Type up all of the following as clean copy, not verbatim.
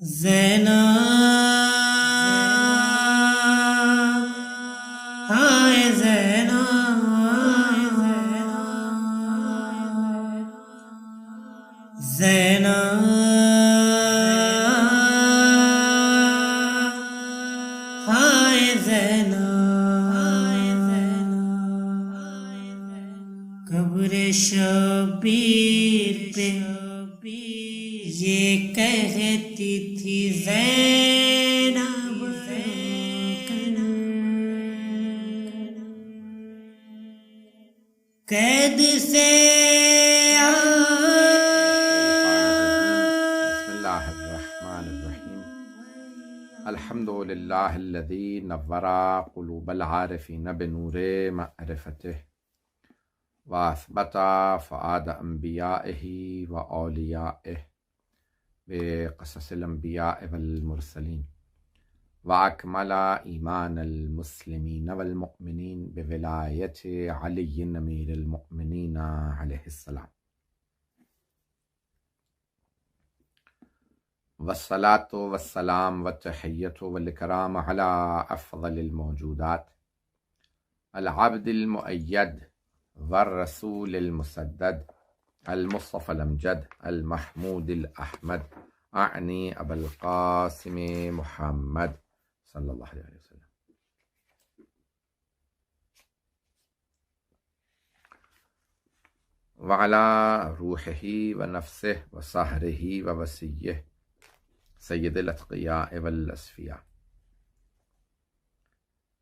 زینب ہائے زینب زینب ہائے زینب قبر شبیر پہ یہ کہتی تھی زینب قید سے بسم اللہ الرحمن الرحیم الحمد للہ الذی نور قلوب العارفین بنور معرفتہ واثبت فؤاد انبیائہ واولیائہ بقصص الانبیاء والمرسلین واکمل ایمان المسلمین والمؤمنین بولایت علی امیر المؤمنین علیہ السلام والصلاة والسلام والتحیۃ والاکرام علی افضل الموجودات العبد المؤید والرسول المسدد المصطفى الامجد المحمود الاحمد اعنی ابا القاسم محمد صلی اللہ علیہ وسلم. وعلی روحہ ونفسہ وسحرہ ووصیہ سید الاتقیاء والاصفیاء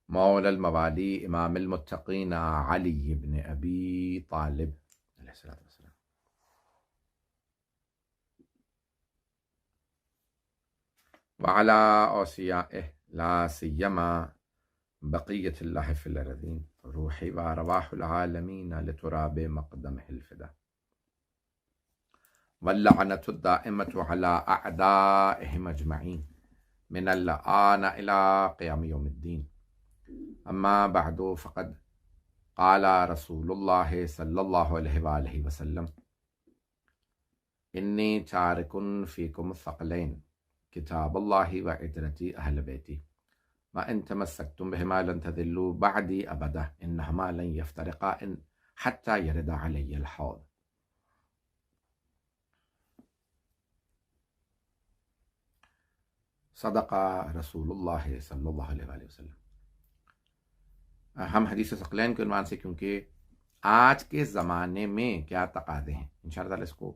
مولا الموالی امام المتقین علی بن ابی طالب علیہ الصلوۃ والسلام. وعلی اوصیائہ لا سیما بقیۃ اللہ فی الارضین روحی و ارواح العالمین لتراب مقدمہ الفدا واللعنۃ الدائمۃ علی اعدائہم اجمعین من الآن الی قیام یوم الدین. اما بعد فقد قال رسول اللہ صلی اللہ علیہ وآلہ وسلم انی تارک فیکم ثقلین کتاب اللہ وعترتی اہل بیتی وان تمسکتم بہما لن تضلوا بعدی ابدا انہما لن یفترقا حتی یرد علی الحوض. صدق رسول اللہ صلی اللہ علیہ وآلہ وسلم. ہم حدیث ثقلین کے عنوان سے کیونکہ آج کے زمانے میں کیا تقاضے ہیں انشاءاللہ تعالی اس کو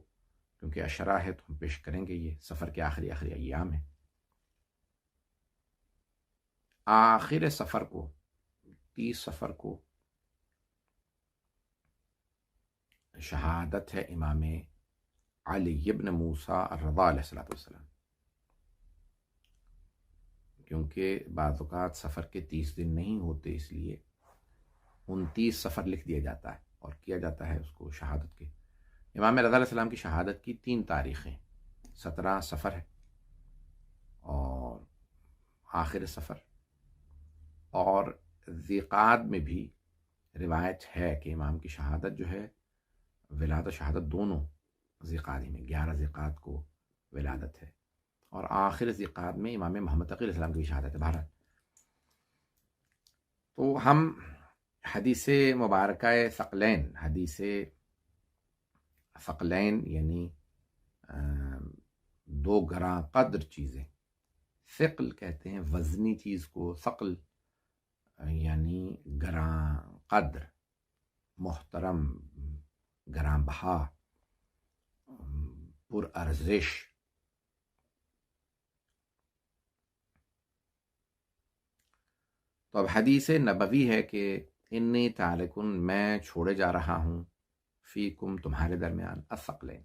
کیونکہ اشرا ہے تو ہم پیش کریں گے. یہ سفر کے آخری ایام ہیں. آخر سفر کو 30 سفر کو شہادت ہے امام علی ابن موسیٰ الرضا علیہ السلام. کیونکہ بعض اوقات سفر کے 30 دن نہیں ہوتے اس لیے 29 سفر لکھ دیا جاتا ہے اور کیا جاتا ہے اس کو شہادت کے. امام رضا علیہ السلام کی شہادت کی 3 تاریخیں 17 سفر ہے اور آخر سفر اور ذیقعد میں بھی روایت ہے کہ امام کی شہادت جو ہے ولادت شہادت دونوں ذیقعد میں 11 ذیقعد کو ولادت ہے اور آخر ذیقعد میں امام محمد تقی علیہ السلام کی شہادت ہے. بہرحال تو ہم حدیث مبارکہ ثقلین حدیث ثقلین یعنی 2 گراں قدر چیزیں. ثقل کہتے ہیں وزنی چیز کو، ثقل یعنی گراں قدر، محترم، گراں بہا، پر ارزش. تو اب حدیث نبوی ہے کہ انی تارکن میں چھوڑے جا رہا ہوں فیکم تمہارے درمیان الثقلین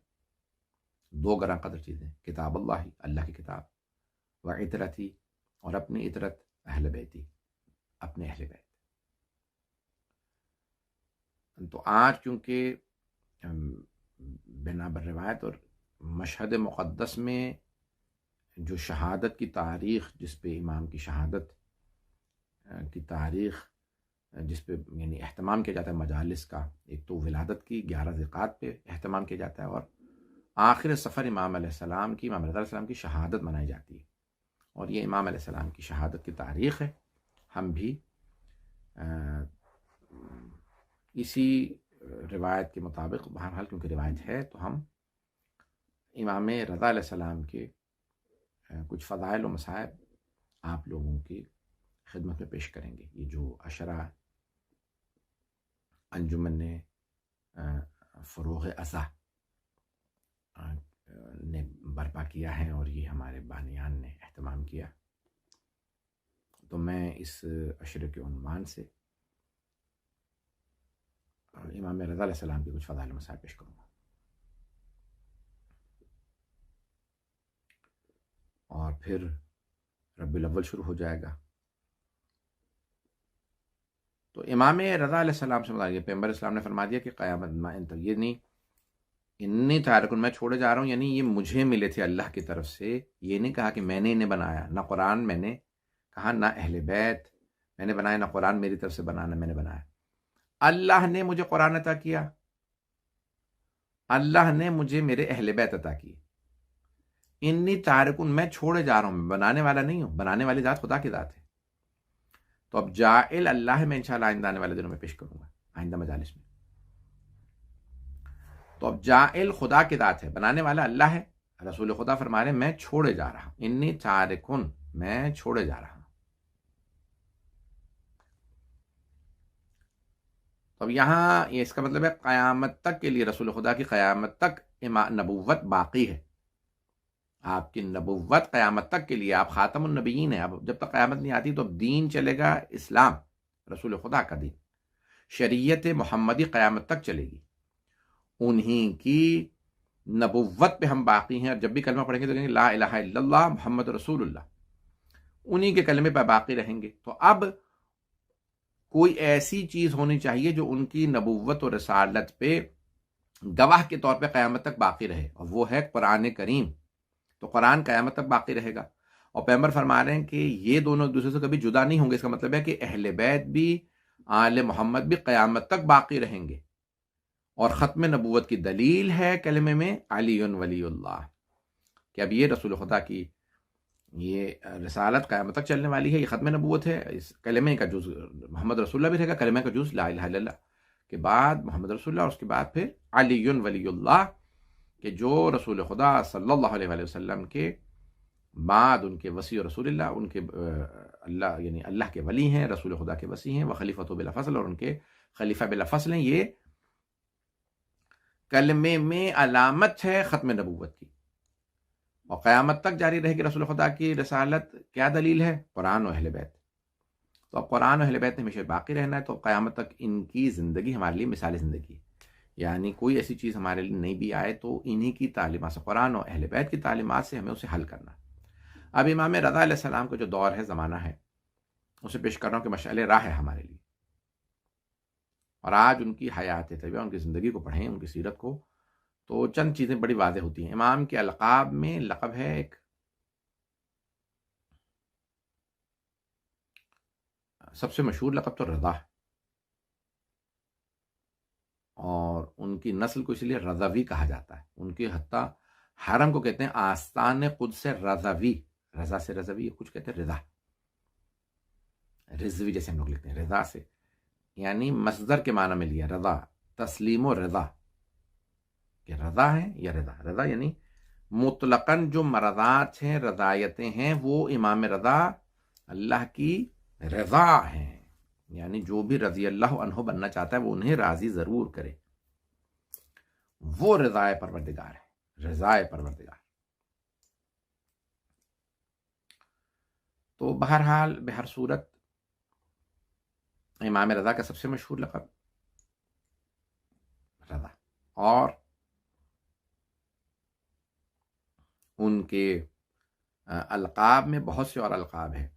2 گراں قدر چیزیں، کتاب اللہ اللہ کی کتاب و عترتی اور اپنی عترت اہل بیتی اپنے اہل بیت. تو آج کیونکہ بنا بر روایت اور مشہد مقدس میں جو شہادت کی تاریخ جس پہ امام کی شہادت کی تاریخ جس پہ یعنی اہتمام کیا جاتا ہے مجالس کا، ایک تو ولادت کی 11 ذیقعد پہ اہتمام کیا جاتا ہے اور آخر سفر امام علیہ السلام کی، امام رضا علیہ السلام کی شہادت منائی جاتی ہے، اور یہ امام علیہ السلام کی شہادت کی تاریخ ہے۔ ہم بھی اسی روایت کے مطابق، بہرحال کیونکہ روایت ہے، تو ہم امام رضا علیہ السلام کے کچھ فضائل و مصائب آپ لوگوں کی خدمت میں پیش کریں گے۔ یہ جو عشرہ انجمن فروغ ازا نے برپا کیا ہے، اور یہ ہمارے بانیان نے اہتمام کیا، تو میں اس عشرے کے عنوان سے امام رضا علیہ السلام کے کچھ فضائل و مصائب پیش کروں گا، اور پھر ربیع الاول شروع ہو جائے گا۔ تو امام رضا علیہ السلام سے متعلق پیغمبر اسلام نے فرما دیا کہ قیامت یہ نہیں انی تارکن، میں چھوڑے جا رہا ہوں، یعنی یہ مجھے ملے تھے اللہ کی طرف سے۔ یہ نہیں کہا کہ میں نے انہیں بنایا، نہ قرآن میں نے کہا، نہ اہل بیت میں نے بنایا، نہ قرآن میری طرف سے بنانا میں نے بنایا۔ اللہ نے مجھے قرآن عطا کیا، اللہ نے مجھے میرے اہل بیت عطا کیے۔ انی تارکن، میں چھوڑے جا رہا ہوں، میں بنانے والا نہیں ہوں، بنانے والی ذات خدا کی ذات ہے۔ تو اب جاعل اللہ میں انشاءاللہ آئندہ آنے والے دنوں میں پیش کروں گا، آئندہ مجالس میں۔ تو اب جاعل خدا کی ذات ہے، بنانے والا اللہ ہے۔ رسول خدا فرما رہے ہیں میں چھوڑے جا رہا ہوں، انی تارکن، میں چھوڑے جا رہا ہوں۔ تو اب یہاں یہ اس کا مطلب ہے قیامت تک کے لیے رسول خدا کی قیامت تک نبوت باقی ہے، آپ کی نبوت قیامت تک کے لیے، آپ خاتم النبیین ہیں۔ اب جب تک قیامت نہیں آتی تو اب دین چلے گا اسلام، رسول خدا کا دین، شریعت محمدی قیامت تک چلے گی، انہی کی نبوت پہ ہم باقی ہیں، اور جب بھی کلمہ پڑھیں گے تو کہیں گے لا الہ الا اللہ محمد رسول اللہ، انہی کے کلمے پہ باقی رہیں گے۔ تو اب کوئی ایسی چیز ہونی چاہیے جو ان کی نبوت اور رسالت پہ گواہ کے طور پہ قیامت تک باقی رہے، اور وہ ہے قرآن کریم۔ تو قرآن قیامت تک باقی رہے گا، اور پیغمبر فرما رہے ہیں کہ یہ دونوں ایک دوسرے سے کبھی جدا نہیں ہوں گے۔ اس کا مطلب ہے کہ اہل بیت بھی، آل محمد بھی قیامت تک باقی رہیں گے، اور ختم نبوت کی دلیل ہے کلمے میں علی ولی اللہ، کہ اب یہ رسول خدا کی یہ رسالت قیامت تک چلنے والی ہے، یہ ختم نبوت ہے۔ اس کلمے کا جز محمد رسول اللہ بھی رہے گا، کلمے کا جز لا الہ الا اللہ کے بعد محمد رسول اللہ، اور اس کے بعد پھر علی ولی اللہ، کہ جو رسول خدا صلی اللہ علیہ وآلہ وسلم کے بعد ان کے وصی رسول اللہ، ان کے اللہ یعنی اللہ کے ولی ہیں، رسول خدا کے وصی ہیں، وخلیفۃ بلا فصل، اور ان کے خلیفہ بلا فصل ہیں۔ یہ کلمے میں علامت ہے ختم نبوت کی، اور قیامت تک جاری رہے گی رسول خدا کی رسالت۔ کیا دلیل ہے؟ قرآن و اہل بیت۔ تو اب قرآن و اہل بیت نے ہمیشہ باقی رہنا ہے، تو قیامت تک ان کی زندگی ہمارے لیے مثال زندگی ہے، یعنی کوئی ایسی چیز ہمارے لیے نہیں بھی آئے تو انہی کی تعلیمات سے، قرآن و اہل بیت کی تعلیمات سے ہمیں اسے حل کرنا۔ اب امام رضا علیہ السلام کا جو دور ہے، زمانہ ہے، اسے پیش کر رہا ہوں کہ مشعل راہ ہے ہمارے لیے، اور آج ان کی حیات طیبہ، ان کی زندگی کو پڑھیں، ان کی سیرت کو، تو چند چیزیں بڑی واضح ہوتی ہیں۔ امام کے القاب میں لقب ہے ایک، سب سے مشہور لقب تو رضا ہے، اور ان کی نسل کو اس لیے رضوی کہا جاتا ہے۔ ان کی حتیٰ حرم کو کہتے ہیں آستان قدس رضوی، رضا سے رضوی، کچھ کہتے ہیں رضا، رضوی جیسے ہم لوگ لکھتے ہیں، رضا سے یعنی مصدر کے معنی میں لیا، رضا، تسلیم و رضا، کہ رضا ہے یا رضا، رضا یعنی مطلقاً جو مرضات ہیں، رضایتیں ہیں، وہ امام رضا اللہ کی رضا ہیں، یعنی جو بھی رضی اللہ عنہ بننا چاہتا ہے وہ انہیں راضی ضرور کرے، وہ رضائے پروردگار ہے، رضائے پروردگار۔ تو بہرحال بہر صورت امام رضا کا سب سے مشہور لقب رضا، اور ان کے القاب میں بہت سے اور القاب ہیں۔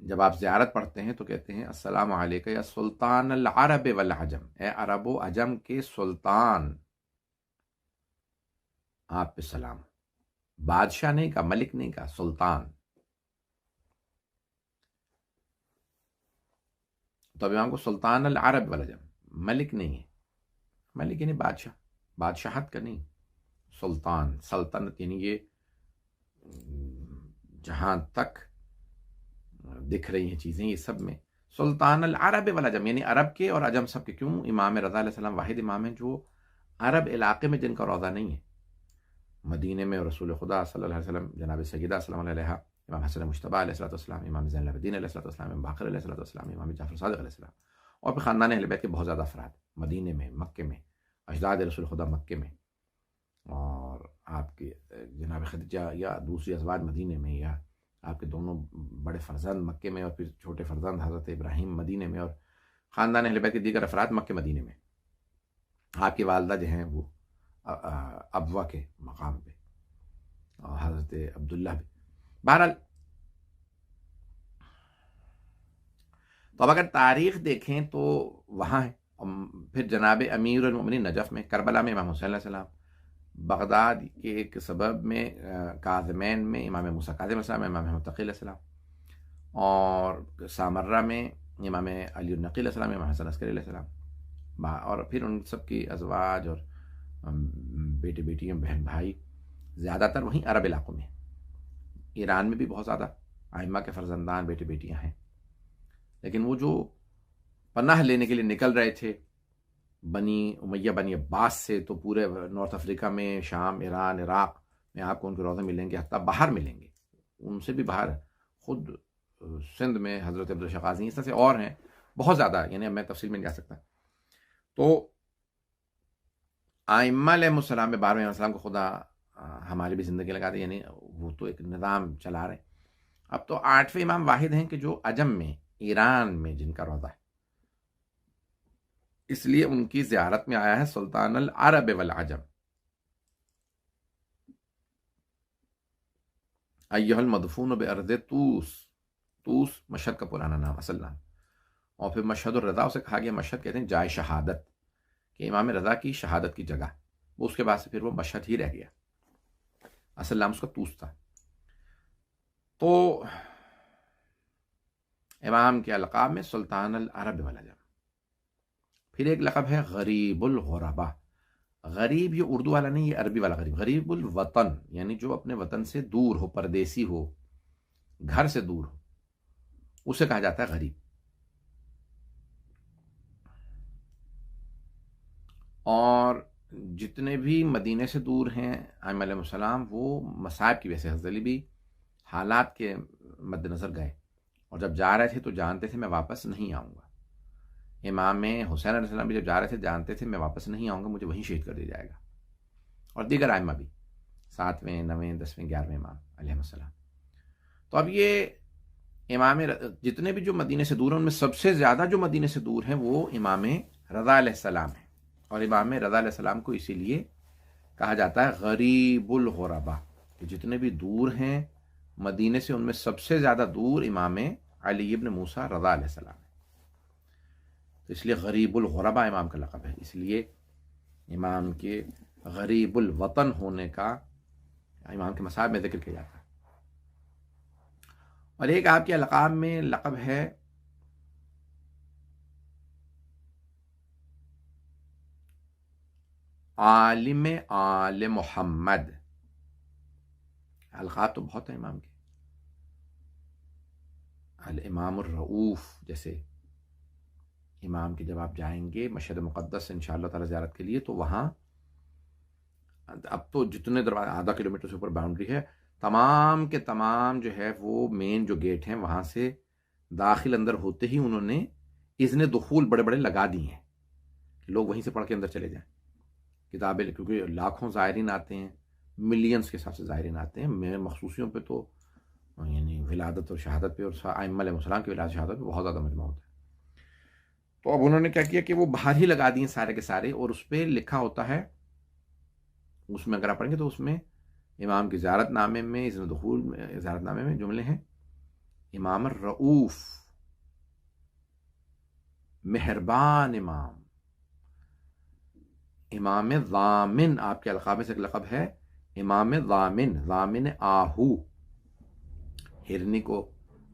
جب آپ زیارت پڑھتے ہیں تو کہتے ہیں السلام علیکم یا سلطان العرب والعجم، اے عرب و عجم کے سلطان، آپ پہ سلام۔ بادشاہ نہیں کہا، ملک نہیں کہا، سلطان۔ تو اب امام کو سلطان العرب والعجم، ملک نہیں ہے، ملک یعنی بادشاہ، بادشاہت کا نہیں، سلطان، سلطنت یعنی یہ جہاں تک دکھ رہی ہیں چیزیں یہ سب میں سلطان العرب والعجم، یعنی عرب کے اور عجم سب کے. کیوں؟ امام رضا علیہ السلام واحد امام ہیں جو عرب علاقے میں جن کا روضہ نہیں ہے. مدینے میں رسول خدا صلی اللہ علیہ وسلم، جناب سیدہ سلام علیہ، امام حسن مجتبی علیہ السلام، امام زین العابدین علیہ السلام، امام باقر علیہ السلام، امام جعفر صادق علیہ السلام، اور پھر خاندان اہل بیت کے بہت زیادہ افراد مدینے میں، مکے میں، اجداد رسول خدا مکے میں، اور آپ کے جناب خدیجہ یا دوسری ازواج مدینے میں، یا آپ کے دونوں بڑے فرزند مکے میں، اور پھر چھوٹے فرزند حضرت ابراہیم مدینے میں، اور خاندان اہل بیت کے دیگر افراد مکے مدینے میں. آپ کی والدہ جو ہیں وہ ابوا کے مقام پہ، اور حضرت عبداللہ بھی. بہرحال تو اب اگر تاریخ دیکھیں تو وہاں ہے. پھر جناب امیر المؤمنین نجف میں، کربلا میں امام حسین علیہ السلام، بغداد کے ایک سبب میں کاظمین میں امام موسیٰ کاظم علیہ السلام، امام احمد تقی علیہ السلام، اور سامرہ میں امام علی النقی علیہ السلام، امام حسن عسکری علیہ السلام، اور پھر ان سب کی ازواج اور بیٹے بیٹیاں، بہن بھائی زیادہ تر وہیں عرب علاقوں میں. ایران میں بھی بہت زیادہ ائمہ کے فرزندان بیٹے بیٹیاں ہیں، لیکن وہ جو پناہ لینے کے لیے نکل رہے تھے بنی امیہ بنی عباس سے، تو پورے نارتھ افریقہ میں، شام، ایران، عراق میں آپ کو ان کے روضے ملیں گے، حتیٰ باہر ملیں گے، ان سے بھی باہر، خود سندھ میں حضرت عبدالشاہ قاضی، اس طرح سے اور ہیں بہت زیادہ، یعنی اب میں تفصیل میں نہیں جا سکتا. تو ائمہ علیہ السلام میں 12ویں السلام کو خدا ہماری بھی زندگی لگا دے، یعنی وہ تو ایک نظام چلا رہے ہیں. اب تو 8ویں امام واحد ہیں کہ جو عجم میں، ایران میں جن کا روضہ ہے، اس لیے ان کی زیارت میں آیا ہے سلطان العرب والعجم. ایھا المدفون بارض طوس، طوس مشہد کا پرانا نام، اصل نام، اور پھر مشہد الرضا اسے کہا گیا. مشہد کہتے ہیں جائے شہادت، کہ امام رضا کی شہادت کی جگہ، وہ اس کے بعد سے پھر وہ مشہد ہی رہ گیا، اصل نام اس کا طوس تھا. تو امام کے القاب میں سلطان العرب والعجم. پھر ایک لقب ہے غریب الغربا. غریب یہ اردو والا نہیں، یہ عربی والا غریب. غریب الوطن یعنی جو اپنے وطن سے دور ہو، پردیسی ہو، گھر سے دور ہو، اسے کہا جاتا ہے غریب. اور جتنے بھی مدینے سے دور ہیں ائمہ علیہ السلام، وہ مصائب کی وجہ سے، حضرت علی بھی حالات کے مد نظر گئے، اور جب جا رہے تھے تو جانتے تھے میں واپس نہیں آؤں گا. امام حسین علیہ السلام بھی جب جا رہے تھے جانتے تھے میں واپس نہیں آؤں گا، مجھے وہیں شہید کر دیا جائے گا. اور دیگر ائمہ بھی 7ویں، 9ویں، 10ویں، 11ویں امام علیہ السلام. تو اب یہ امام جتنے بھی جو مدینے سے دور ہیں، ان میں سب سے زیادہ جو مدینے سے دور ہیں وہ امام رضا علیہ السلام ہیں. اور امام رضا علیہ السلام کو اسی لیے کہا جاتا ہے غریب الغربا، کہ جتنے بھی دور ہیں مدینے سے، ان میں سب سے زیادہ دور امام علی ابن موسیٰ رضا علیہ السلام ہے. تو اس لیے غریب الغربا امام کا لقب ہے. اس لیے امام کے غریب الوطن ہونے کا امام کے مصائب میں ذکر کیا جاتا ہے. اور ایک آپ کے القاب میں لقب ہے عالم آل محمد. القاب تو بہت ہیں امام کے، الامام الرؤوف جیسے. امام کے جب آپ جائیں گے مشہد مقدس انشاءاللہ تعالی زیارت کے لیے، تو وہاں اب تو جتنے دروازے، آدھا کلومیٹر سے اوپر باؤنڈری ہے، تمام کے تمام جو ہے وہ مین جو گیٹ ہیں وہاں سے داخل اندر ہوتے ہی انہوں نے اذن دخول بڑے بڑے لگا دی ہیں کہ لوگ وہیں سے پڑھ کے اندر چلے جائیں کتابیں، کیونکہ لاکھوں زائرین آتے ہیں، ملینز کے حساب سے زائرین آتے ہیں. میرے مخصوصیوں پہ تو یعنی ولادت اور شہادت پہ، اور ائمہ علیہ السلام کی ولادت شہادت پہ بہت زیادہ مجمع ہوتا ہے. تو اب انہوں نے کیا کیا کہ وہ باہر ہی لگا دیے سارے کے سارے، اور اس پہ لکھا ہوتا ہے، اس میں اگر آپ پڑھیں گے تو اس میں امام کی زیارت نامے میں، اذن دخول میں، زیارت نامے میں جملے ہیں امام الرؤوف، مہربان امام، امام ضامن. آپ کے القاب میں سے ایک لقب ہے امام ضامن. ضامن آہو، ہرنی کو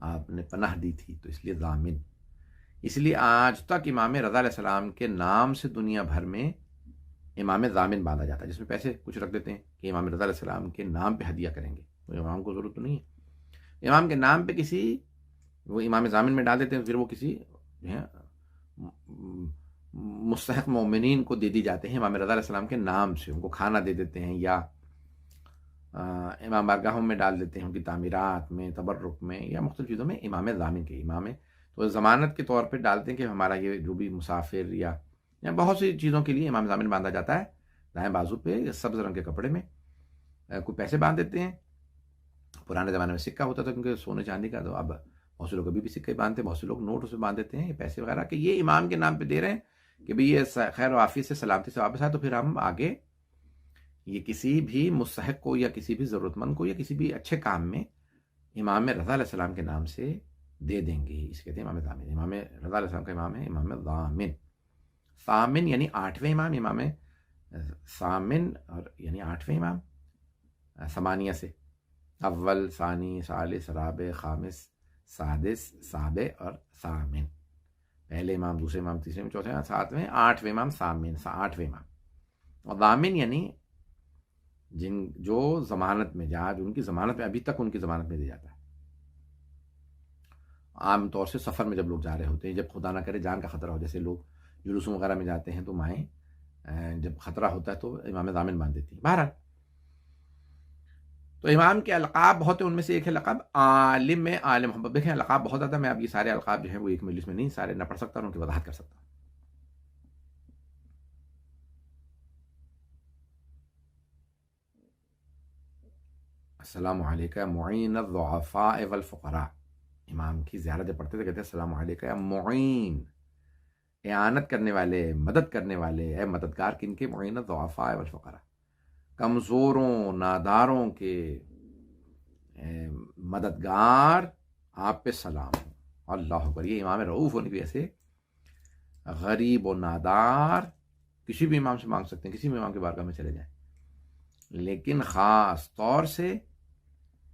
آپ نے پناہ دی تھی تو اس لیے ضامن. اس لیے آج تک امام رضا علیہ السلام کے نام سے دنیا بھر میں امام ضامن باندھا جاتا ہے، جس میں پیسے کچھ رکھ دیتے ہیں کہ امام رضا علیہ السلام کے نام پہ ہدیہ کریں گے، تو امام کو ضرورت تو نہیں ہے، امام کے نام پہ کسی وہ امام ضامن میں ڈال دیتے ہیں، پھر وہ کسی جو ہے مستحق مومنین کو دے دی جاتے ہیں امام رضا علیہ السلام کے نام سے، ان کو کھانا دے دیتے ہیں، یا امام بارگاہوں میں ڈال دیتے ہیں، ان کی تعمیرات میں، تبرک میں، یا مختلف چیزوں میں امام ضامن کے امام تو ضمانت کے طور پہ ڈالتے ہیں کہ ہمارا یہ جو بھی مسافر یا بہت سی چیزوں کے لیے امام ضامن باندھا جاتا ہے، دائیں بازو پہ سبز رنگ کے کپڑے میں کوئی پیسے باندھ دیتے ہیں۔ پرانے زمانے میں سکہ ہوتا تھا کیونکہ سونے چاندی کا، تو اب بہت سے لوگ ابھی بھی سکے باندھتے ہیں، بہت سے لوگ نوٹ اسے باندھ دیتے ہیں، یہ پیسے وغیرہ کہ یہ امام کے نام پہ دے رہے ہیں کہ بھئی یہ خیر و عافیت سے سلامتی سے واپس آئے، تو پھر ہم آگے یہ کسی بھی مستحق کو یا کسی بھی ضرورت مند کو یا کسی بھی اچھے کام میں امام رضا علیہ السلام کے نام سے دے دیں گے، اس کہتے ہیں امام ضامن۔ امام رضا علیہ السلام کا امام ہے امام ضامن، ثامن یعنی 8ویں امام، امام ثامن اور یعنی 8ویں امام، ثمانیہ سے اول، ثانی، ثالث، رابع، خامس، سادس، سابع اور ثامن، پہلے امام، دوسرے امام، تیسرے امام، چوتھے امام، 7ویں، 8ویں امام، ثامن 8ویں امام۔ اور ضامن یعنی جو ضمانت میں، جہاں ان کی ضمانت میں ابھی تک ان کی ضمانت میں دیا جاتا ہے، عام طور سے سفر میں جب لوگ جا رہے ہوتے ہیں، جب خدا نہ کرے جان کا خطرہ ہو، جیسے لوگ جلوسوں وغیرہ میں جاتے ہیں تو مائیں جب خطرہ ہوتا ہے تو امام ضامن باندھ دیتی ہیں۔ بہرحال تو امام کے القاب بہت ہیں، ان میں سے ایک ہے لقب عالم عالم محمد۔ دیکھیں القاب بہت زیادہ، میں اب یہ سارے القاب جو ہیں وہ ایک مجلس میں نہیں سارے نہ پڑھ سکتا اور ان کی وضاحت کر سکتا ہوں۔ السلام علیکم معین الضعفاء والفقراء، امام کی زیارت جب پڑھتے تھے کہتے ہیں السلام علیکم یا معین، اعانت کرنے والے، مدد کرنے والے، اے مددگار کن کے؟ معین الضعفاء والفقراء، کمزوروں ناداروں کے مددگار، آپ پہ سلام ہو۔ اللہ اکبر، یہ امام رؤوف ہونے کی وجہ سے غریب و نادار کسی بھی امام سے مانگ سکتے ہیں، کسی بھی امام کے بارگاہ میں چلے جائیں، لیکن خاص طور سے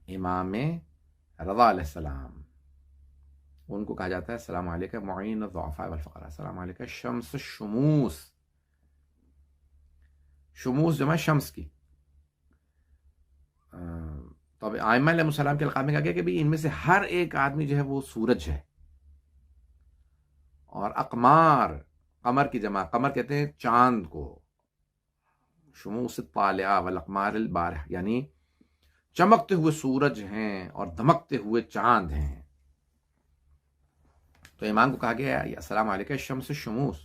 امام رضا علیہ السلام، ان کو کہا جاتا ہے السلام علیکم معین الضعفاء والفقراء، السلام علیکم شمس الشموس، شموس جمع شمس کی۔ تو اب ائمہ علیہ السلام کے القاب میں کہا گیا کہ ان میں سے ہر ایک آدمی جو ہے وہ سورج ہے، اور اقمار، قمر کی جمع، قمر کہتے ہیں چاند کو، شموس الطالعہ والاقمار البارحہ، یعنی چمکتے ہوئے سورج ہیں اور دمکتے ہوئے چاند ہیں۔ تو امام کو کہا گیا السلام علیکم شمس الشموس،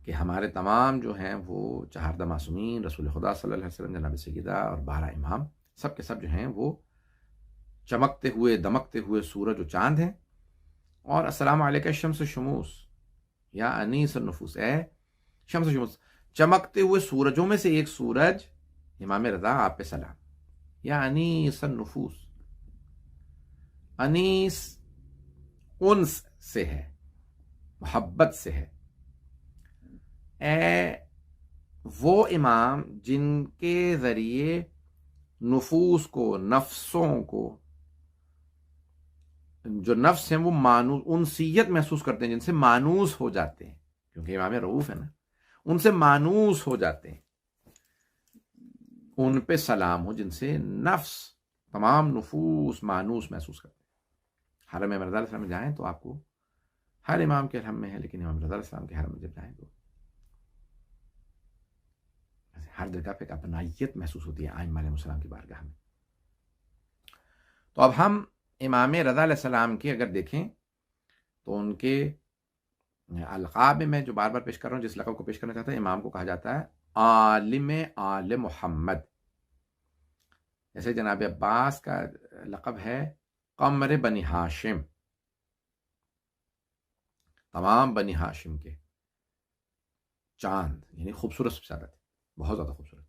کہ ہمارے تمام جو ہیں وہ 14 معصومین، رسول خدا صلی اللہ علیہ وسلم، جناب سیدہ اور 12 امام، سب کے سب جو ہیں وہ چمکتے ہوئے دمکتے ہوئے سورج و چاند ہیں۔ اور السلام علیکم شمس الشموس یا انیس النفوس، اے شمس الشموس، چمکتے ہوئے سورجوں میں سے ایک سورج امام رضا، آپ پہ سلام، یا انیس النفوس، انیس انس سے ہے، محبت سے ہے، اے وہ امام جن کے ذریعے نفوس کو، نفسوں کو، جو نفس ہیں وہ مانوس، انسیت محسوس کرتے ہیں، جن سے مانوس ہو جاتے ہیں، کیونکہ امام رؤوف ہے نا، ان سے مانوس ہو جاتے ہیں، ان پہ سلام ہو جن سے نفس، تمام نفوس مانوس محسوس کرتے ہیں۔ حرم رضا علیہ السلام میں جائیں تو آپ کو، ہر امام کے حرم میں ہے لیکن امام رضا علیہ السلام کے حرم میں جب جائیں تو ہر جگہ پہ ایک اپنائیت محسوس ہوتی ہے ائمہ علیہ السلام کی بارگاہ میں۔ تو اب ہم امام رضا علیہ السلام کی اگر دیکھیں تو ان کے القاب میں جو بار بار پیش کر رہا ہوں، جس لقب کو پیش کرنا چاہتا ہے، امام کو کہا جاتا ہے عالم آل محمد، جیسے جناب عباس کا لقب ہے قمر بنی ہاشم، تمام بنی ہاشم کے چاند، یعنی خوبصورت سب سے زیادہ تھے، بہت زیادہ خوبصورت،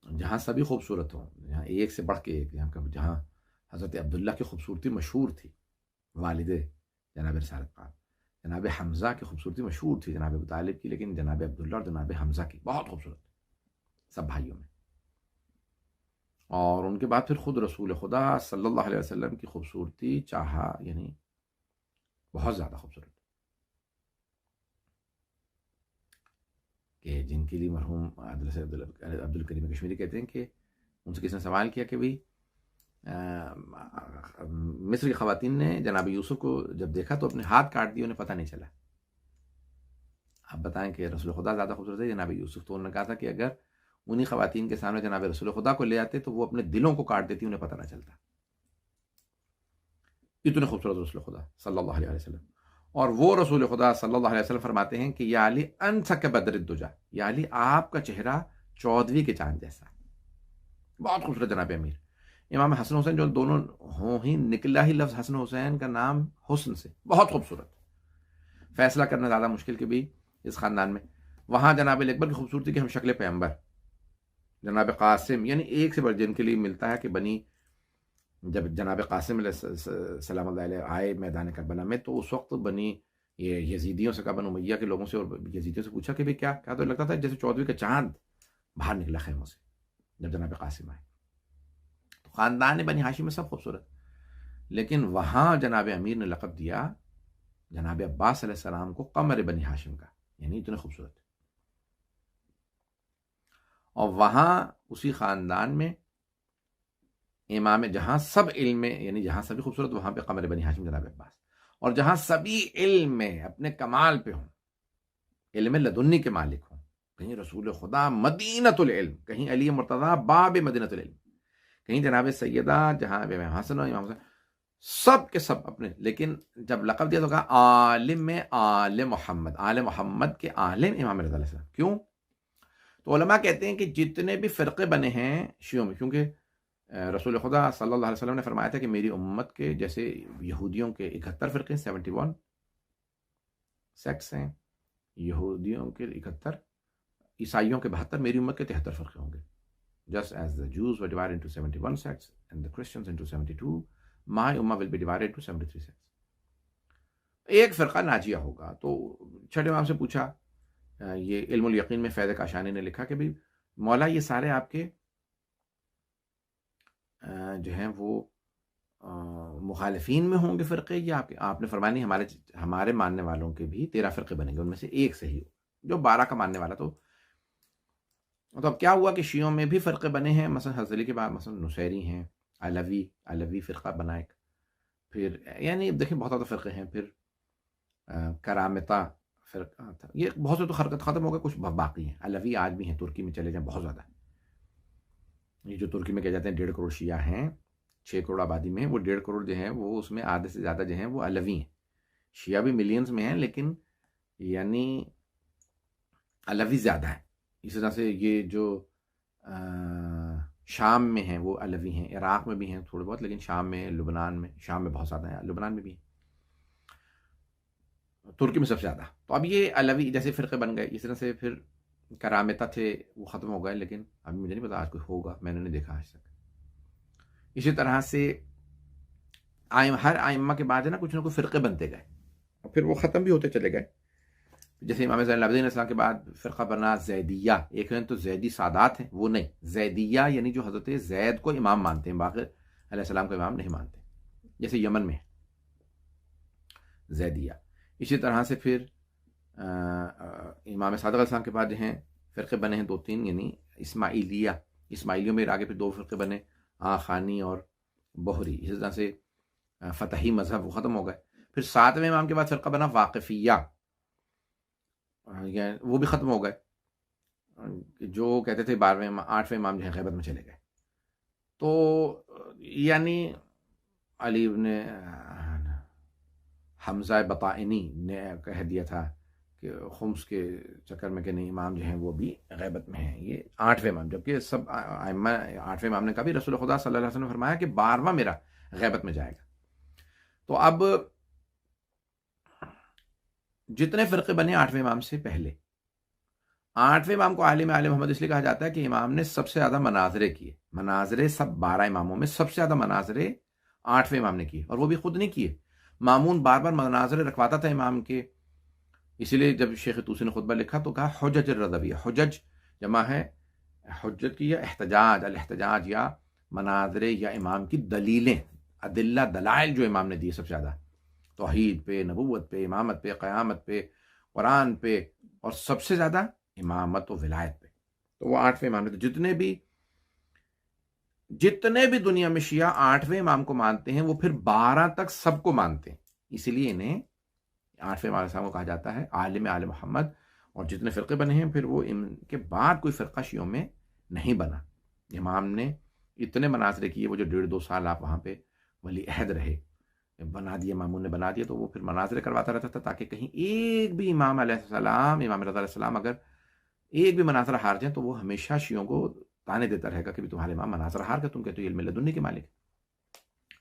جہاں سبھی خوبصورت ہوں، جہاں ایک سے بڑھ کے ایک، جہاں حضرت عبداللہ کی خوبصورتی مشہور تھی، والد جناب رسالت پاک، جناب حمزہ کی خوبصورتی مشہور تھی جناب ابو طالب کی، لیکن جناب عبداللہ اور جناب حمزہ کی بہت خوبصورت سب بھائیوں میں، اور ان کے بعد پھر خود رسول خدا صلی اللہ علیہ وسلم کی خوبصورتی چاہا، یعنی بہت زیادہ خوبصورت۔ کہ جن کے لیے مرحوم عبد الکریم کشمیری کہتے ہیں کہ ان سے کسی نے سوال کیا کہ بھئی مصر کی خواتین نے جناب یوسف کو جب دیکھا تو اپنے ہاتھ کاٹ دیے، انہیں پتہ نہیں چلا. آپ بتائیں کہ رسول خدا زیادہ خوبصورت ہے جناب یوسف؟ تو انہوں نے کہا تھا کہ اگر انہی خواتین کے سامنے جناب رسول خدا کو لے آتے تو وہ اپنے دلوں کو کاٹ دیتی، انہیں پتہ نہ چلتا. اتنے خوبصورت رسول خدا صلی اللہ علیہ وسلم. اور وہ رسول خدا صلی اللہ علیہ وسلم فرماتے ہیں کہ یا علی انت کبدر الدجا، یا علی آپ کا چہرہ 14ویں کے چاند جیسا. بہت خوبصورت جناب امیر. امام حسن حسین جو دونوں ہوں ہی، نکلا ہی لفظ حسن حسین کا نام حسن سے، بہت خوبصورت. فیصلہ کرنا زیادہ مشکل کہ بھی اس خاندان میں. وہاں جناب اکبر کی خوبصورتی کہ ہم شکل پیغمبر. جناب قاسم یعنی ایک سے بڑھ، جن کے لیے ملتا ہے کہ بنی جب جناب قاسم علیہ سلام اللہ علیہ آئے میدان کربلا میں تو اس وقت بنی یہ یزیدیوں سے کہا، بنو امیہ کے لوگوں سے اور یزیدیوں سے پوچھا کہ بھئی کیا تو لگتا تھا جیسے 14ویں کا چاند باہر نکلا خیموں سے جب جناب قاسم آئے. تو خاندان بنی ہاشم میں سب خوبصورت، لیکن وہاں جناب امیر نے لقب دیا جناب عباس علیہ السلام کو قمر بنی ہاشم کا، یعنی اتنے خوبصورت. اور وہاں اسی خاندان میں امام جہاں سب علم میں، یعنی جہاں سبھی خوبصورت وہاں پہ قمر بنی ہاشم جناب عباس. اور جہاں سبھی علم میں اپنے کمال پہ ہوں، علم لدنی کے مالک ہوں، کہیں رسول خدا مدینۃ العلم، کہیں علی مرتضیٰ باب مدینۃ العلم، کہیں جناب سیدہ جہاں امام حسن و امام حسن، سب کے سب اپنے. لیکن جب لقب دیا تو کہا عالم میں آل محمد، آل محمد کے عالم امام رضا علیہ السلام. کیوں؟ تو علماء کہتے ہیں کہ جتنے بھی فرقے بنے ہیں شیعوں میں، کیونکہ رسول خدا صلی اللہ علیہ وسلم نے فرمایا تھا کہ میری امت کے جیسے یہودیوں کے 71 فرقے 71 سیکٹس ہیں، یہودیوں کے 71، عیسائیوں کے 72، میری امت کے 73 فرقے ہوں گے. Just as the Jews were divided into 71 sects and the Christians into 72, my ummah will be divided into 73 sects. ایک فرقہ ناجیہ ہوگا. تو چھٹے امام سے پوچھا، یہ علم الیقین میں فیض کاشانی نے لکھا کہ بھی مولا یہ سارے آپ کے جو ہیں وہ مخالفین میں ہوں گے فرقے، یا آپ نے فرمایا نہیں ہمارے ماننے والوں کے بھی 13 فرقے بنیں گے، ان میں سے ایک صحیح ہو جو 12 کا ماننے والا. تو اب کیا ہوا کہ شیعوں میں بھی فرقے بنے ہیں. مثلا حضرت علی کے بعد مثلا نصیری ہیں، علوی فرقہ بنا ایک، پھر یعنی دیکھیں بہت زیادہ فرقے ہیں. پھر کرامتہ فرقہ تھا، یہ بہت سے تو حرکت ختم ہو گئے، کچھ باقی ہیں. علوی آج بھی ہیں، ترکی میں چلے جائیں بہت زیادہ. یہ جو ترکی میں کہہ جاتے ہیں 1.5 کروڑ شیعہ ہیں 6 کروڑ آبادی میں، وہ 1.5 کروڑ جو ہیں وہ اس میں آدھے سے زیادہ جو ہیں وہ علوی ہیں. شیعہ بھی ملینز میں ہیں لیکن یعنی علوی زیادہ ہے. اسی طرح سے یہ جو شام میں ہیں وہ علوی ہیں، عراق میں بھی ہیں تھوڑے بہت، لیکن شام میں، لبنان میں، شام میں بہت زیادہ ہیں، لبنان میں بھی ہیں، ترکی میں سب سے زیادہ. تو اب یہ علوی جیسے فرقے بن گئے. اس طرح سے پھر کرامتہ تھے وہ ختم ہو گئے، لیکن ابھی مجھے نہیں پتا آج کوئی ہوگا، میں نے نہیں دیکھا آج تک. اسی طرح سے ہر ائمہ کے بعد ہے نا کچھ نہ کچھ فرقے بنتے گئے اور پھر وہ ختم بھی ہوتے چلے گئے. جیسے امام زین العابدین علیہ السلام کے بعد فرقہ بنا زیدیہ. ایک ہیں تو زیدی سادات ہیں، وہ نہیں، زیدیہ یعنی جو حضرت زید کو امام مانتے ہیں، باقر علیہ السلام کو امام نہیں مانتے، جیسے یمن میں زیدیہ. اسی طرح سے پھر امام صادق علیہ السلام کے بعد جو ہیں فرقے بنے ہیں 2-3، یعنی اسماعیلیوں میں آگے پھر 2 فرقے بنے، خانی اور بحری. اسی طرح سے فتحی مذہب وہ ختم ہو گئے. پھر 7ویں امام کے بعد فرقہ بنا واقفیہ، وہ بھی ختم ہو گئے. جو کہتے تھے 8ویں امام جو ہے غیبت میں چلے گئے. تو یعنی علی ابن حمزہ بطائنی نے کہہ دیا تھا کہ خمس کے چکر میں کہ نہیں امام جو ہیں وہ بھی غیبت میں ہیں، یہ 8ویں امام. جبکہ سب ائمہ 8ویں امام نے کہا بھی رسول خدا صلی اللہ علیہ وسلم نے فرمایا کہ 12واں میرا غیبت میں جائے گا. تو اب جتنے فرقے بنے 8ویں امام سے پہلے، 8ویں امام کو عالم محمد اس لیے کہا جاتا ہے کہ امام نے سب سے زیادہ مناظرے کیے. مناظرے سب 12 اماموں میں سب سے زیادہ مناظرے 8ویں امام نے کیے، اور وہ بھی خود نہیں کیے. مامون بار بار مناظرے رکھواتا تھا امام کے. اسی لیے جب شیخ طوسی نے خطبہ لکھا تو کہا حجج الرضویہ. حجج جمع ہے حجت کی یا احتجاج، الاحتجاج یا مناظرے یا امام کی دلیلیں، ادلہ دلائل جو امام نے دیے سب سے زیادہ، توحید پہ، نبوت پہ، امامت پہ، قیامت پہ، قرآن پہ، اور سب سے زیادہ امامت و ولایت پہ. تو وہ 8ویں امام تھے. جتنے بھی دنیا میں شیعہ 8ویں امام کو مانتے ہیں وہ پھر 12 تک سب کو مانتے ہیں. اسی لیے انہیں 8ویں امام کو کہا جاتا ہے عالم آل محمد. اور جتنے فرقے بنے ہیں پھر وہ ان کے بعد کوئی فرقہ شیعوں میں نہیں بنا. امام نے اتنے مناظرے کیے، وہ جو 1.5-2 سال آپ وہاں پہ ولی عہد رہے، بنا دیے، مامون نے بنا دیا، تو وہ پھر مناظرے کرواتا رہتا تھا تاکہ کہیں ایک بھی امام علیہ السلام، امام رضا علیہ السلام اگر ایک بھی مناظرہ ہار جائیں تو وہ ہمیشہ شیعوں کو تانے دیتا رہے گا کہ تمہارے امام مناظرہ ہار گئے، تم کہتے ہو علم لدنی کے مالک.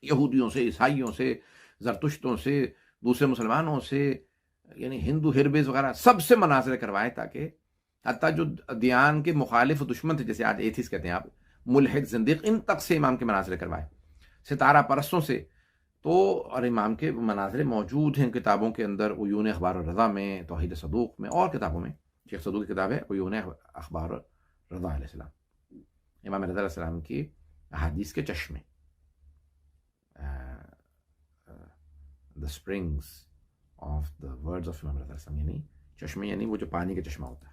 یہودیوں سے، عیسائیوں سے، زرتشتوں سے، دوسرے مسلمانوں سے، یعنی ہندو ہربز وغیرہ سب سے مناظرے کروائے تاکہ حتیٰ جو دیان کے مخالف و دشمن تھے، جیسے آج ایتھیس کہتے ہیں آپ، ملحد، زندیق، ان تک سے امام کے مناظرے کروائے، ستارہ پرستوں سے. تو اور امام کے مناظرے موجود ہیں کتابوں کے اندر، عیون اخبار الرضا میں، توحید صدوق میں، اور کتابوں میں. شیخ صدوق کی کتاب ہے عیون اخبار الرضا علیہ السلام، امام رضا علیہ السلام کی احادیث کے چشمے، the springs of the words of امام رضا علیہ السلام، یعنی چشمے، یعنی وہ جو پانی کا چشمہ ہوتا ہے.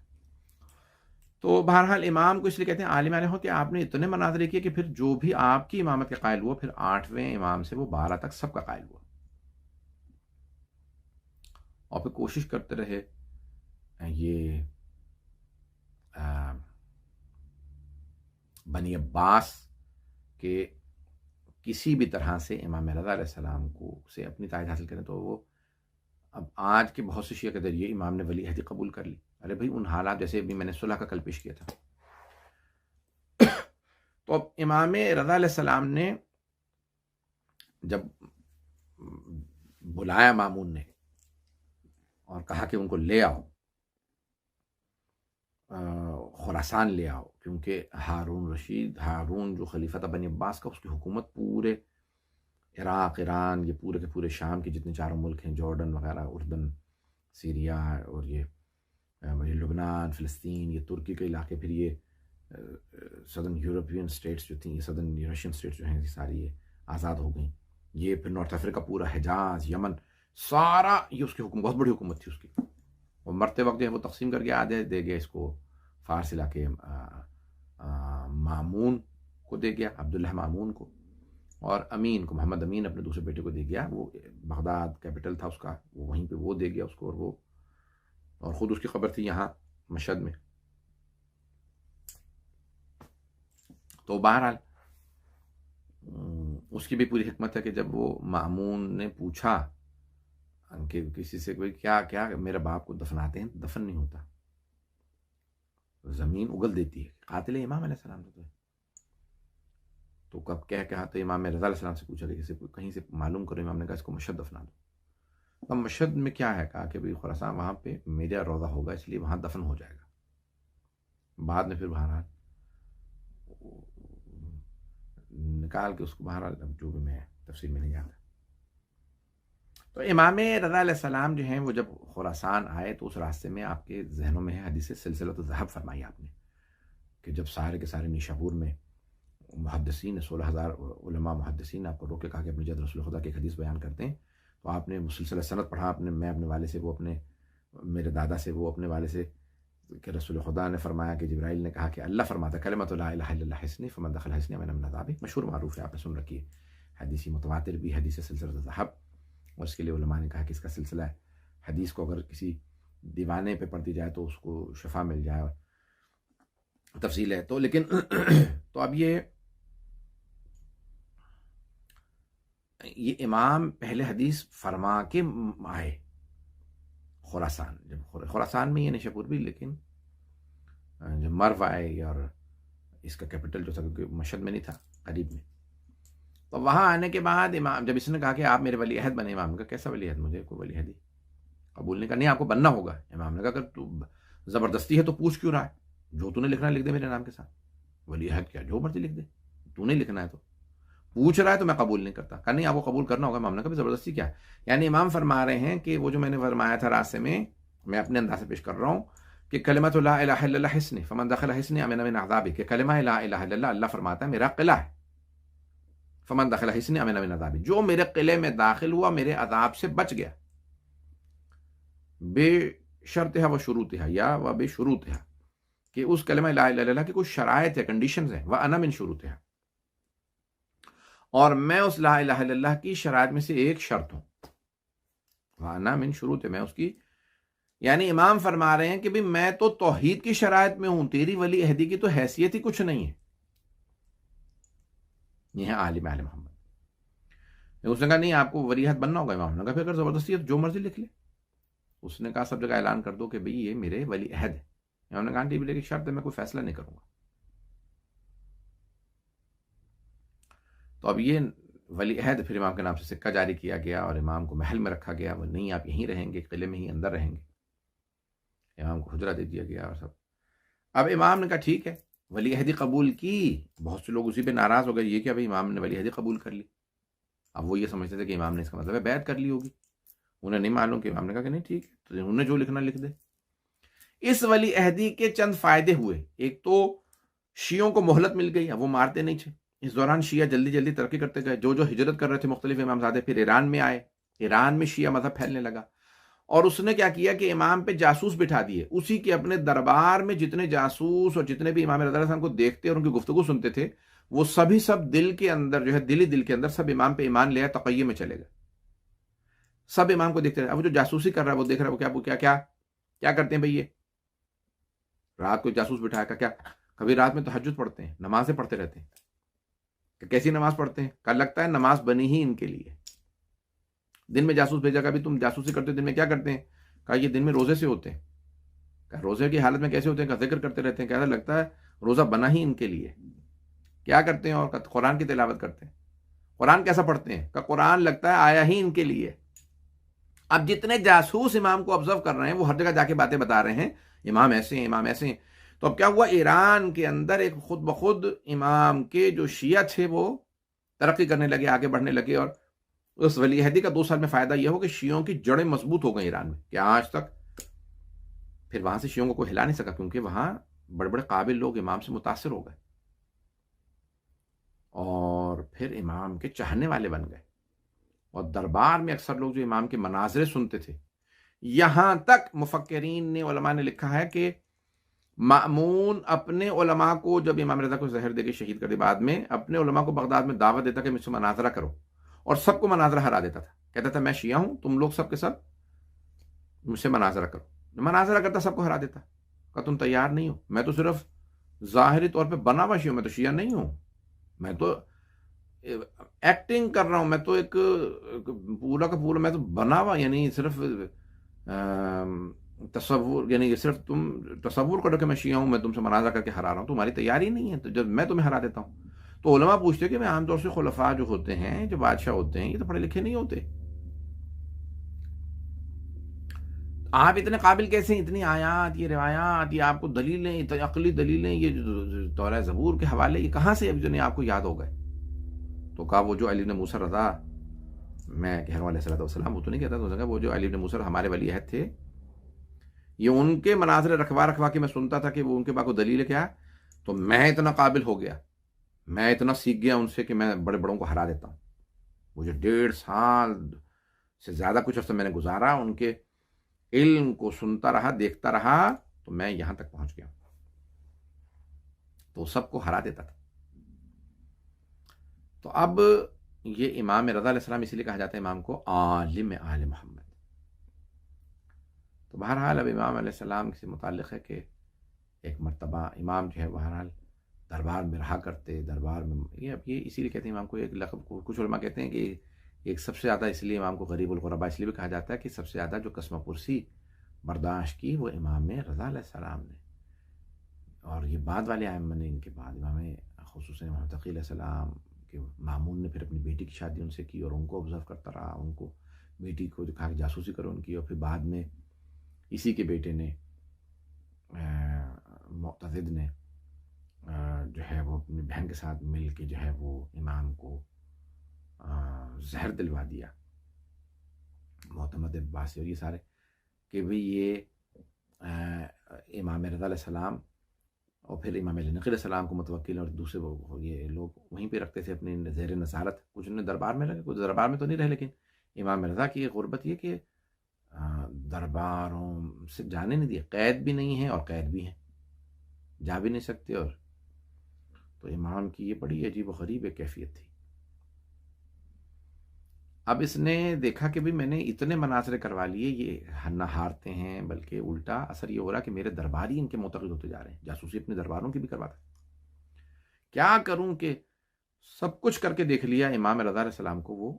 تو بہرحال امام کو اس لیے کہتے ہیں عالم علیہ ہو کہ آپ نے اتنے مناظرے کیے کہ پھر جو بھی آپ کی امامت کے قائل ہوا، پھر 8ویں امام سے وہ 12 تک سب کا قائل ہوا. اور پھر کوشش کرتے رہے یہ بنی عباس کے کسی بھی طرح سے امام رضا علیہ السلام کو سے اپنی تائید حاصل کریں. تو وہ اب آج کے بہت سے شیعہ کے ذریعے امام نے ولی عہدی قبول کر لی. ارے بھائی ان حالات، جیسے ابھی میں نے صلح کا کل پیش کیا تھا، تو اب امام رضا علیہ السلام نے جب بلایا مامون نے اور کہا کہ ان کو لے آؤ، خراسان لے آؤ، کیونکہ ہارون جو خلیفہ تھا بنی عباس کا، اس کی حکومت پورے عراق، ایران، یہ پورے کے پورے شام کے جتنے چاروں ملک ہیں، جارڈن وغیرہ، اردن، سیریا، اور یہ لبنان، فلسطین، یہ ترکی کے علاقے، پھر یہ سدرن یورپین اسٹیٹس جو تھیں، یہ سدرن رشین اسٹیٹس جو ہیں، یہ ساری یہ آزاد ہو گئیں. یہ پھر نارتھ افریقہ پورا، حجاز، یمن، سارا یہ اس کی حکومت، بہت بڑی حکومت تھی اس کی. اور مرتے وقت جو ہے وہ تقسیم کر کے آدھے دے گیا اس کو فارس علاقے مامون کو دے گیا، عبداللہ مامون کو، اور امین کو، محمد امین اپنے دوسرے بیٹے کو دے گیا. وہ بغداد کیپٹل تھا اس کا، وہ وہیں پہ وہ دے گیا اس کو، اور خود اس کی قبر تھی یہاں مشہد میں. تو بہرحال اس کی بھی پوری حکمت ہے کہ جب وہ مامون نے پوچھا کہ کسی سے کوئی کیا میرے باپ کو دفناتے ہیں، دفن نہیں ہوتا، زمین اگل دیتی ہے. قاتل امام علیہ السلام تو کب کہا تو امام رضا علیہ السلام سے پوچھا کہ کسی کہیں سے معلوم کرو. امام نے کہا اس کو مشہد دفنا دو. اب مشہد میں کیا ہے؟ کہا کہ بھئی خراسان وہاں پہ میرا روضہ ہوگا، اس لیے وہاں دفن ہو جائے گا. بعد میں پھر بہرحال نکال کے اس کو، بہرحال اب جو بھی میں تفصیل میں نہیں جاتا. تو امام رضا علیہ السلام جو ہیں وہ جب خراسان آئے تو اس راستے میں آپ کے ذہنوں میں ہے حدیث سلسلۃ الذہب فرمائی آپ نے، کہ جب سارے کے سارے نیشابور میں محدثین 16,000 علماء محدثین آپ کو روک کے کہا کہ اپنی جد رسول خدا کی ایک حدیث بیان کرتے ہیں، تو آپ نے مسلسل سند پڑھا. میں اپنے والے سے، وہ اپنے میرے دادا سے، وہ اپنے والے سے، کہ رسول خدا نے فرمایا کہ جبرائیل نے کہا کہ اللہ فرماتا کلمۃ لا الہ الا اللہ حسنی فمن دخل حسنی امن من عذابی. مشہور معروف ہے، آپ نے سن رکھی ہے، حدیثی متواتر بھی حدیث سلسلۃ الذہب. اور اس کے لیے علماء نے کہا کہ اس کا سلسلہ ہے حدیث کو اگر کسی دیوانے پہ پڑھتی جائے تو اس کو شفا مل جائے، اور تفصیل ہے. تو لیکن تو اب یہ امام پہلے حدیث فرما کے آئے خراسان. جب خراسان میں یہ نیشاپور بھی، لیکن جب مرو آئے، اور اس کا کیپٹل جو تھا کیونکہ مشہد میں نہیں تھا، قریب میں، تو وہاں آنے کے بعد امام جب اس نے کہا کہ آپ میرے ولی عہد بنے، امام نے کہا کیسا ولی عہد؟ مجھے کوئی ولی عہدی قبول نہیں کرنی، آپ کو بننا ہوگا. امام نے کہا اگر تو زبردستی ہے تو پوچھ کیوں رہا ہے؟ جو تو نے لکھنا ہے لکھ دے میرے نام کے ساتھ. ولی عہد کیا، جو مرضی لکھ دے، تو نے لکھنا ہے تو پوچھ رہا ہے تو میں قبول نہیں کرتا. کہا نہیں، آپ کو قبول کرنا ہوگا. امام نے کہا زبردستی کیا ہے؟ یعنی امام فرما رہے ہیں کہ وہ جو میں نے فرمایا تھا راستے میں، میں اپنے انداز سے پیش کر رہا ہوں کہ کلمۃ لا الہ الا اللہ حسنی فمن دخل حسنی امن من عذابی، کہ کلمہ لا الہ الا اللہ، اللہ فرماتا ہے میرا قلعہ ہے، فمن دخل حسنی امن من عذابی، جو میرے قلعے میں داخل ہوا میرے عذاب سے بچ گیا. بے شرطها و شروطها، یا و بے شروطها، کہ اس کلمہ لا الہ الا اللہ کی کچھ شرائط ہے، کنڈیشنز ہیں، وَأَنَا مِن شُرُوطِهَا، اور میں اس لا الہ الا اللہ کی شرائط میں سے ایک شرط ہوں، وَأَنَا مِن شُرُوطِهَا، میں اس کی، یعنی امام فرما رہے ہیں کہ بھی میں تو توحید کی شرائط میں ہوں، تیری ولی عہدی کی تو حیثیت ہی کچھ نہیں ہے. یہ ہے عالم اہل محمد. اس نے کہا نہیں آپ کو ولی عہد بننا ہوگا. امام نے کہا پھر اگر زبردستی ہے جو مرضی لکھ لے. اس نے کہا سب جگہ اعلان کر دو کہ بھئی یہ میرے ولی عہد ہے. امام نے کہا ٹھیک لیکن شرط ہے میں کوئی فیصلہ نہیں کروں گا. تو اب یہ ولی عہد پھر امام کے نام سے سکہ جاری کیا گیا اور امام کو محل میں رکھا گیا. وہ نہیں آپ یہیں رہیں گے، قلعے میں ہی اندر رہیں گے. امام کو حجرہ دے دیا گیا اور سب. اب امام نے کہا ٹھیک ہے ولی عہدی قبول کی. بہت سے لوگ اسی پہ ناراض ہو گئے، یہ کیا بھائی امام نے ولی عہدی قبول کر لی. اب وہ یہ سمجھتے تھے کہ امام نے اس کا مطلب ہے بیعت کر لی ہوگی. انہیں نہیں معلوم کہ امام نے کہا کہ نہیں ٹھیک ہے تو انہوں نے جو لکھنا لکھ دے. اس ولی عہدی کے چند فائدے ہوئے. ایک تو شیعوں کو مہلت مل گئی، اب وہ مارتے نہیں تھے. اس دوران شیعہ جلدی جلدی ترقی کرتے گئے. جو ہجرت کر رہے تھے مختلف امامزادے پھر ایران میں آئے. ایران میں شیعہ مذہب پھیلنے لگا اور اس نے کیا کیا کہ امام پہ جاسوس بٹھا دیے. اسی کے اپنے دربار میں جتنے جاسوس اور جتنے بھی امام رضا علیہ السلام کو دیکھتے اور ان کی گفتگو سنتے تھے وہ سبھی سب دل کے اندر جو ہے دل کے اندر سب امام پہ ایمان لے آئے، تقیہ میں چلے گئے. سب امام کو دیکھتے رہے. اب وہ جو جاسوسی کر رہا ہے وہ دیکھ رہا ہے وہ کیا کرتے ہیں بھئی یہ رات کو جاسوس بٹھایا کا کیا کبھی رات میں تہجد پڑھتے ہیں، نمازیں پڑھتے رہتے ہیں. کہ کیسی نماز پڑھتے ہیں؟ کل لگتا ہے نماز بنی ہی ان کے لیے. دن میں جاسوس بھیجا کبھی تم جاسوسی کرتے ہو دن میں کیا کرتے ہیں؟ کہا یہ دن میں روزے سے ہوتے ہیں. کہا روزے کی حالت میں کیسے ہوتے ہیں؟ کہا ذکر کرتے رہتے ہیں. کہا لگتا ہے روزہ بنا ہی ان کے لیے. کیا کرتے ہیں؟ اور قرآن کی تلاوت کرتے ہیں. قرآن کیسا پڑھتے ہیں؟ کہ قرآن لگتا ہے آیا ہی ان کے لیے. اب جتنے جاسوس امام کو آبزرو کر رہے ہیں وہ ہر جگہ جا کے باتیں بتا رہے ہیں امام ایسے ہیں امام ایسے ہیں. تو اب کیا ہوا ایران کے اندر ایک خود بخود امام کے جو شیعہ تھے وہ ترقی کرنے لگے، آگے بڑھنے لگے. اور اس ولی عہدی کا 2 سال میں فائدہ یہ ہو کہ شیعوں کی جڑیں مضبوط ہو گئی ایران میں کہ آج تک پھر وہاں سے شیعوں کو کوئی ہلا نہیں سکا کیونکہ وہاں بڑے بڑے قابل لوگ امام سے متاثر ہو گئے اور پھر امام کے چاہنے والے بن گئے. اور دربار میں اکثر لوگ جو امام کے مناظرے سنتے تھے، یہاں تک مفکرین نے علماء نے لکھا ہے کہ مأمون اپنے علماء کو جب امام رضا کو زہر دے کے شہید کر دے بعد میں اپنے علماء کو بغداد میں دعوت دیتا کہ مجھ سے مناظرہ کرو اور سب کو مناظرہ ہرا دیتا تھا. کہتا تھا میں شیعہ ہوں، تم لوگ سب کے سب مجھ سے مناظرہ کرو. مناظرہ کرتا سب کو ہرا دیتا. کہ تم تیار نہیں ہو، میں تو صرف ظاہری طور پہ بنا ہوا شیعہ ہوں، میں تو شیعہ نہیں ہوں، میں تو ایکٹنگ کر رہا ہوں، میں تو ایک پورا کا پورا میں تو بنا ہوا، یعنی صرف تصور، یعنی صرف تم تصور کرو کہ میں شیعہ ہوں، میں تم سے مناظرہ کر کے ہرا رہا ہوں، تمہاری تیاری نہیں ہے تو جب میں تمہیں ہرا دیتا ہوں. تو علماء پوچھتے کہ میں عام طور سے خلفاء جو ہوتے ہیں جو بادشاہ ہوتے ہیں یہ تو پڑھے لکھے نہیں ہوتے، آپ اتنے قابل کیسے ہیں؟ اتنی آیات، یہ روایات، یہ آپ کو دلیلیں، اتنی عقلی دلیلیں، یہ جو تورہ زبور کے حوالے یہ کہاں سے اب جو نہیں آپ کو یاد ہو گئے؟ تو کہا وہ جو علی بن موسیٰ رضا، میں کہہ رہا ہوں علیہ السلام، وہ تو نہیں کہتا، تو کہا وہ جو علی بن موسیٰ ہمارے ولی عہد تھے، یہ ان کے مناظر رکھوا کے میں سنتا تھا کہ وہ ان کے پاس دلیل کیا، تو میں اتنا قابل ہو گیا، میں اتنا سیکھ گیا ان سے کہ میں بڑے بڑوں کو ہرا دیتا ہوں. وہ جو 1.5 سال سے زیادہ کچھ عرصہ میں نے گزارا ان کے علم کو سنتا رہا، دیکھتا رہا، تو میں یہاں تک پہنچ گیا. تو سب کو ہرا دیتا تھا. تو اب یہ امام رضا علیہ السلام اسی لیے کہا جاتا ہے امام کو عالم آل محمد. تو بہرحال اب امام علیہ السلام سے متعلق ہے کہ ایک مرتبہ امام جو ہے بہرحال دربار میں رہا کرتے، دربار میں یہ اسی لیے کہتے ہیں امام کو ایک لقب کو، کچھ علماء کہتے ہیں کہ ایک سب سے زیادہ اس لیے امام کو غریب الغرباء اس لیے بھی کہا جاتا ہے کہ سب سے زیادہ جو قسمہ پرسی برداشت کی وہ امام رضا علیہ السلام نے. اور یہ بعد والے ائمہ نے، ان کے بعد امام خصوصاً امام تقی علیہ السلام کہ مامون نے پھر اپنی بیٹی کی شادی ان سے کی اور ان کو آبزرو کرتا رہا، ان کو بیٹی کو جو کہا کہ جاسوسی کرو ان کی، اور پھر بعد میں اسی کے بیٹے نے معتضد نے جو ہے وہ اپنی بہن کے ساتھ مل کے جو ہے وہ امام کو زہر دلوا دیا، معتمد عباسی اور یہ سارے، کہ بھئی یہ امام رضا علیہ السلام اور پھر امام علی نقی علیہ السلام کو متوکل اور دوسرے وہ یہ لوگ وہیں پہ رکھتے تھے اپنی زیر نصارت. کچھ نے دربار میں رکھے، کچھ دربار میں تو نہیں رہے، لیکن امام رضا کی غربت یہ کہ درباروں سے جانے نہیں دیے، قید بھی نہیں ہے اور قید بھی ہیں. جا بھی نہیں سکتے. اور تو امام کی یہ بڑی عجیب و غریب ایک کیفیت تھی. اب اس نے دیکھا کہ بھی میں نے اتنے مناظرے کروا لیے، یہ نہ ہارتے ہیں، بلکہ الٹا اثر یہ ہو رہا کہ میرے درباری ان کے معتقد ہوتے جا رہے ہیں. جاسوسی اپنے درباروں کی بھی کرواتا ہے. کیا کروں کہ سب کچھ کر کے دیکھ لیا، امام رضا علیہ السلام کو وہ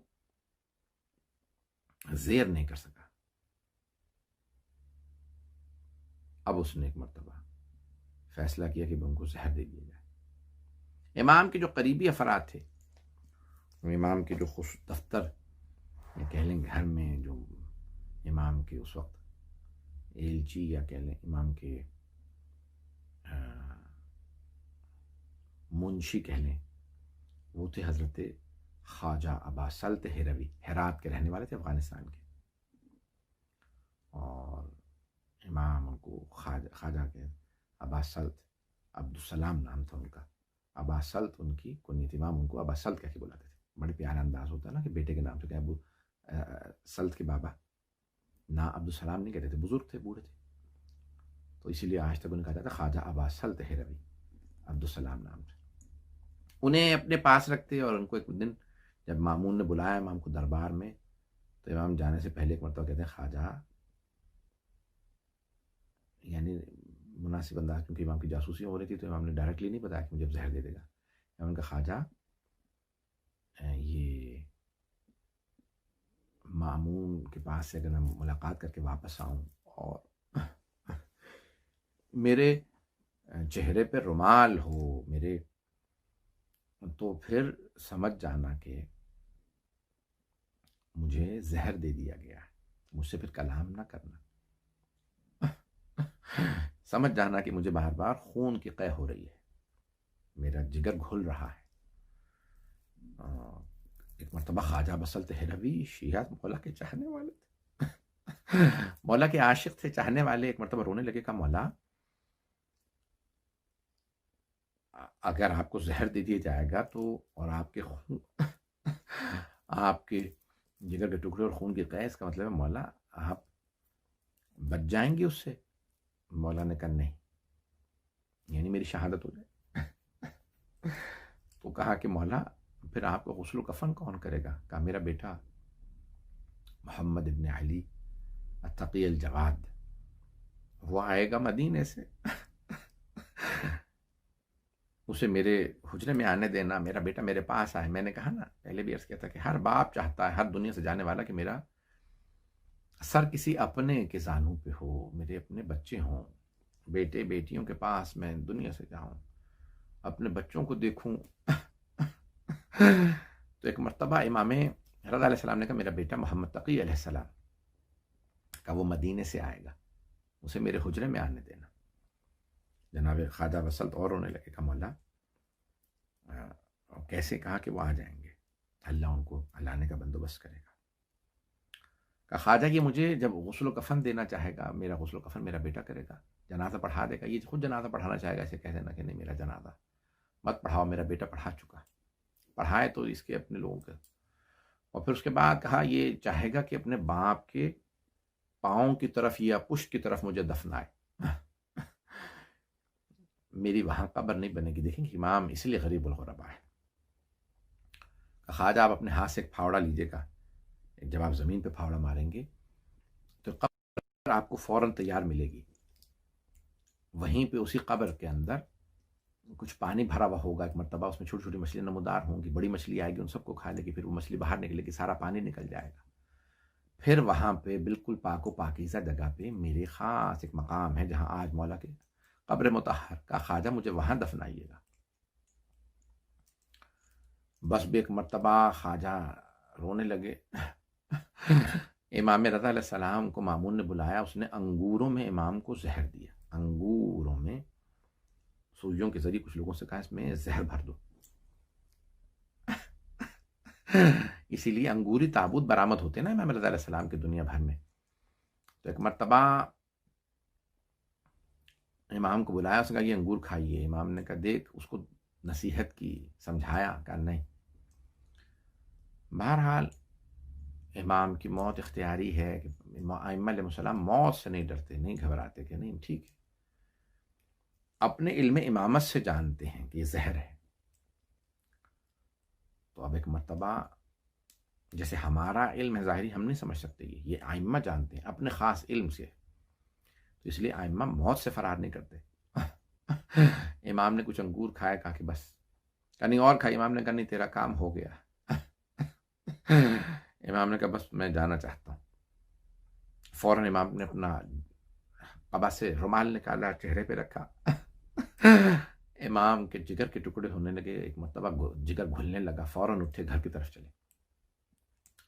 زیر نہیں کر سکا. اب اس نے ایک مرتبہ فیصلہ کیا کہ ان کو زہر دے دیا جائے. امام کے جو قریبی افراد تھے، امام کے جو دفتر یا کہہ لیں گھر میں جو امام کے اس وقت ایلچی یا کہہ لیں امام کے منشی کہہ لیں، وہ تھے حضرت خواجہ ابا سلط ہروی، ہرات کے رہنے والے تھے، افغانستان کے. اور امام ان کو خواجہ کے ابا سلط، عبدالسلام نام تھا ان کا. ابا سلط ان کی کنیت، امام ان کو ابا سلط کہہ کے بلاتے تھے. بڑے پیارا انداز ہوتا ہے نا کہ بیٹے کے نام سے کہ ابو سلط کے بابا، نہ عبدالسلام نہیں کہتے تھے، بزرگ تھے، بوڑھے تھے، تو اسی لیے آج تک ان کہا جاتا ہے خواجہ ابا سلط ہروی، عبدالسلام نام سے. انہیں اپنے پاس رکھتے. اور ان کو ایک دن جب مامون نے بلایا امام کو دربار میں، تو امام جانے سے پہلے ایک مرتبہ کہتے ہیں خواجہ، یعنی مناسب انداز، کیونکہ امام کی جاسوسی ہو رہی تھی تو امام نے ڈائریکٹلی نہیں بتایا کہ مجھے زہر دے دے گا. امام کا خواجہ یہ مامون کے پاس سے اگر میں ملاقات کر کے واپس آؤں اور میرے چہرے پہ رومال ہو میرے، تو پھر سمجھ جانا کہ مجھے زہر دے دیا گیا ہے، مجھ سے پھر کلام نہ کرنا. سمجھ جانا کہ مجھے بار بار خون کی قے ہو رہی ہے، میرا جگر گھل رہا ہے. ایک مرتبہ خواجہ بسلط ہروی شیعہ مولا کے چاہنے والے تھے، مولا کے عاشق تھے، چاہنے والے. ایک مرتبہ رونے لگے، کہا مولا اگر آپ کو زہر دے دیا جائے گا تو، اور آپ کے خون آپ کے جگر کے ٹکڑے اور خون کی قے، اس کا مطلب ہے مولا آپ بچ جائیں گے اس سے. مولا نے کہا نہیں، یعنی میری شہادت ہو جائے. تو کہا کہ مولا پھر آپ کو غسل و کفن کون کرے گا؟ کہا میرا بیٹا محمد ابن علی التقی الجواد، وہ آئے گا مدینے سے، اسے میرے حجرے میں آنے دینا، میرا بیٹا میرے پاس آئے. میں نے کہا نا پہلے بھی عرض کیا تھا کہ ہر باپ چاہتا ہے، ہر دنیا سے جانے والا، کہ میرا سر کسی اپنے کے زانوں پہ ہو، میرے اپنے بچے ہوں، بیٹے بیٹیوں کے پاس میں دنیا سے جاؤں، اپنے بچوں کو دیکھوں. تو ایک مرتبہ امام رضا علیہ السلام نے کہا میرا بیٹا محمد تقی علیہ السلام کا وہ مدینے سے آئے گا، اسے میرے حجرے میں آنے دینا. جناب خواجہ بسلط اور ہونے لگے. کہا مولا کیسے؟ کہا کہ وہ آ جائیں گے، اللہ ان کو لانے کا بندوبست کرے گا. کہا خواجہ یہ مجھے جب غسل و کفن دینا چاہے گا، میرا غسل و کفن میرا بیٹا کرے گا، جنازہ پڑھا دے گا. یہ خود جنازہ پڑھانا چاہے گا، اسے کہہ دینا کہ نہیں میرا جنازہ مت پڑھاؤ، میرا بیٹا پڑھا چکا، پڑھائے تو اس کے اپنے لوگوں کے. اور پھر اس کے بعد کہا یہ چاہے گا کہ اپنے باپ کے پاؤں کی طرف یا پشت کی طرف مجھے دفنائے، میری وہاں قبر نہیں بنے گی. دیکھیں کہ امام اس لیے غریب الغربا ہے. خواجہ آپ اپنے ہاتھ سے ایک پھاوڑا لیجیے گا، جب آپ زمین پہ پھاوڑا ماریں گے تو قبر آپ کو فوراً تیار ملے گی. وہیں پہ اسی قبر کے اندر کچھ پانی بھرا ہوا ہوگا. ایک مرتبہ اس میں چھوٹی چھوٹی مچھلیاں نمودار ہوں گی، بڑی مچھلی آئے گی ان سب کو کھا لے گی، پھر وہ مچھلی باہر نکلے گی، سارا پانی نکل جائے گا. پھر وہاں پہ بالکل پاک و پاکیزہ جگہ پہ میرے خاص ایک مقام ہے جہاں آج مولا کے قبر مطہر کا، خواجہ مجھے وہاں دفنائیے گا. بس بھی ایک مرتبہ خواجہ رونے لگے. امام رضا علیہ السلام کو مامون نے بلایا، اس نے انگوروں میں امام کو زہر دیا، انگوروں میں سوئیوں کے ذریعے کچھ لوگوں سے کہا اس میں زہر بھر دو. اسی لیے انگوری تابوت برآمد ہوتے ہیں نا امام رضا علیہ السلام کے دنیا بھر میں. تو ایک مرتبہ امام کو بلایا، اس نے کہا یہ انگور کھائیے. امام نے کہا دیکھ، اس کو نصیحت کی، سمجھایا، کہا نہیں. بہرحال امام کی موت اختیاری ہے کہ ائمہ علیہ السلام موت سے نہیں ڈرتے، نہیں گھبراتے کہ نہیں ٹھیک ہے. اپنے علم امامت سے جانتے ہیں کہ یہ زہر ہے. تو اب ایک مرتبہ جیسے ہمارا علم ہے ظاہری ہم نہیں سمجھ سکتے، یہ ائمہ جانتے ہیں اپنے خاص علم سے، تو اس لیے ائمہ موت سے فرار نہیں کرتے. امام نے کچھ انگور کھایا، کہا کہ بس، کہیں اور کھائی، امام نے کہا نہیں تیرا کام ہو گیا. امام نے کہا بس میں جانا چاہتا ہوں. فوراً امام نے اپنا قبا سے رومال نکالا، چہرے پہ رکھا. امام کے جگر کے ٹکڑے ہونے لگے، ایک مرتبہ جگر گھلنے لگا، فوراً اٹھے گھر کی طرف چلے.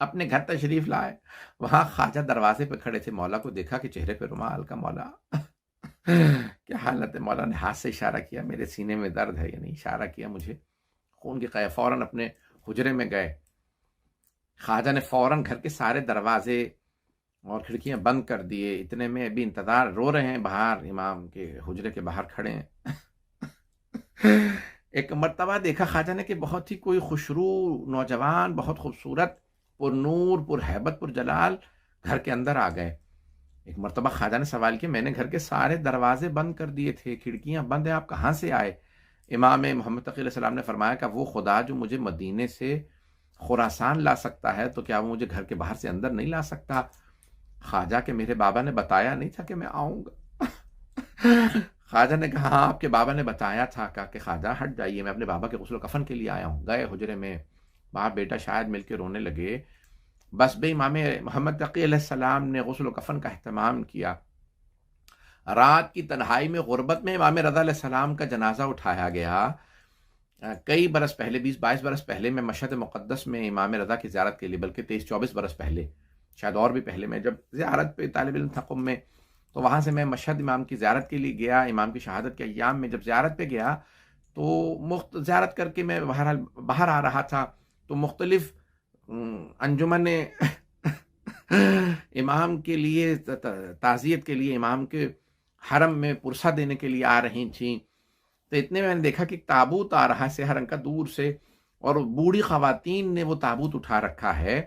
اپنے گھر تشریف لائے، وہاں خواجہ دروازے پہ کھڑے تھے. مولا کو دیکھا کہ چہرے پہ رومال کا. مولا کیا حالت ہے؟ مولا نے ہاتھ سے اشارہ کیا، میرے سینے میں درد ہے، یعنی اشارہ کیا مجھے خون کی قے. فوراً اپنے حجرے میں گئے. خواجہ نے فوراً گھر کے سارے دروازے اور کھڑکیاں بند کر دیے. اتنے میں ابھی انتظار، رو رہے ہیں باہر، امام کے حجرے کے باہر کھڑے ہیں. ایک مرتبہ دیکھا خواجہ نے کہ بہت ہی کوئی خوشرو نوجوان، بہت خوبصورت، پر نور، پر ہیبت، پر جلال گھر کے اندر آ گئے. ایک مرتبہ خواجہ نے سوال کیا، میں نے گھر کے سارے دروازے بند کر دیے تھے، کھڑکیاں بند ہیں، آپ کہاں سے آئے؟ امام محمد تقی علیہ السلام نے فرمایا کہ وہ خدا جو مجھے مدینے سے خراسان لا سکتا ہے تو کیا وہ مجھے گھر کے باہر سے اندر نہیں لا سکتا؟ خواجہ کہ میرے بابا نے بتایا نہیں تھا کہ میں آؤں گا. خواجہ نے کہا ہاں آپ کے بابا نے بتایا تھا. کہا کہ خواجہ ہٹ جائیے، میں اپنے بابا کے غسل و کفن کے لیے آیا ہوں. گئے حجرے میں، باپ بیٹا شاید مل کے رونے لگے. بس بے امام محمد تقی علیہ السلام نے غسل و کفن کا اہتمام کیا. رات کی تنہائی میں غربت میں امام رضا علیہ السلام کا جنازہ اٹھایا گیا. کئی برس پہلے، 20-22 برس پہلے، میں مشہد مقدس میں امام رضا کی زیارت کے لیے، بلکہ 23-24 برس پہلے، شاید اور بھی پہلے، میں جب زیارت پہ طالب علم تھا قم میں، تو وہاں سے میں مشہد امام کی زیارت کے لیے گیا. امام کی شہادت کے ایام میں جب زیارت پہ گیا تو زیارت کر کے میں بہرحال باہر آ رہا تھا، تو مختلف انجمن امام کے لیے تعزیت کے لیے امام کے حرم میں پرسہ دینے کے لیے آ رہی تھیں. تو اتنے میں نے دیکھا کہ تابوت آ رہا ہے سیاہ رنگ کا دور سے، اور بوڑھی خواتین نے وہ تابوت اٹھا رکھا ہے.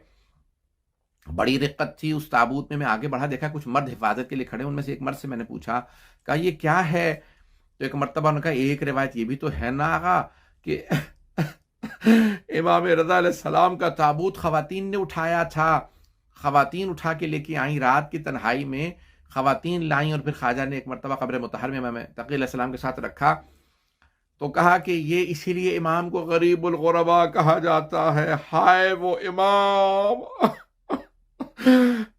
بڑی رقت تھی اس تابوت میں آگے بڑھا، دیکھا کچھ مرد حفاظت کے لیے کھڑے. ان میں سے ایک مرد سے میں نے پوچھا، کہا یہ کیا ہے؟ تو ایک مرتبہ نے کہا ایک روایت یہ بھی تو ہے نا آغا کہ امام رضا علیہ السلام کا تابوت خواتین نے اٹھایا تھا. خواتین اٹھا کے لے کے آئیں، رات کی تنہائی میں خواتین لائیں، اور پھر خواجہ نے ایک مرتبہ قبر مطہر میں امام تقی علیہ السلام کے ساتھ رکھا. تو کہا کہ یہ اسی لیے امام کو غریب الغربا کہا جاتا ہے. ہائے وہ امام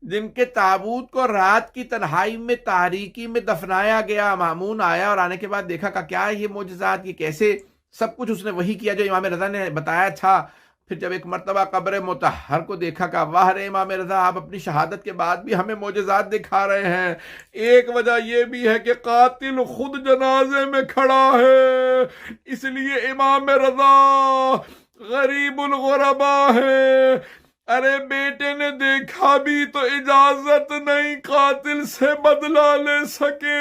جن کے تابوت کو رات کی تنہائی میں تاریکی میں دفنایا گیا. مامون آیا اور آنے کے بعد دیکھا کہ کیا ہے یہ معجزات، یہ کیسے؟ سب کچھ اس نے وہی کیا جو امام رضا نے بتایا تھا. پھر جب ایک مرتبہ قبر مطہر کو دیکھا کہ واہ رے امام رضا، آپ اپنی شہادت کے بعد بھی ہمیں معجزات دکھا رہے ہیں. ایک وجہ یہ بھی ہے کہ قاتل خود جنازے میں کھڑا ہے، اس لیے امام رضا غریب الغربا ہے. ارے بیٹے نے دیکھا بھی تو اجازت نہیں قاتل سے بدلہ لے سکے.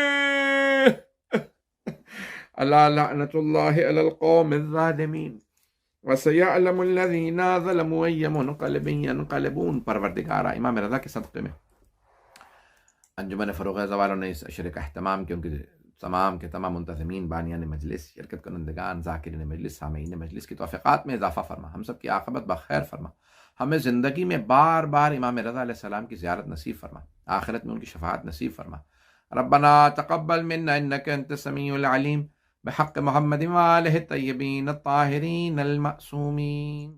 اللہ لعنت اللہ علی القوم الظالمین وسیعلم الذین ظلموا ای منقلب ینقلبون. پروردگارا، امام رضا کے صدقے میں انجمن فروغ زوالوں نے اس عشرے کا اہتمام کیا. ان کے تمام کے تمام منتظمین، بانیان مجلس، شرکت کنندگان، ذاکرین مجلس، سامعین مجلس کی توفیقات میں اضافہ فرما. ہم سب کی عاقبت بخیر فرما. ہمیں زندگی میں بار بار امام رضا علیہ السلام کی زیارت نصیب فرما، آخرت میں ان کی شفاعت نصیب فرما. ربنا تقبل منا انك انت السميع العليم بحق محمد وآلہ الطیبین الطاہرین المعصومین.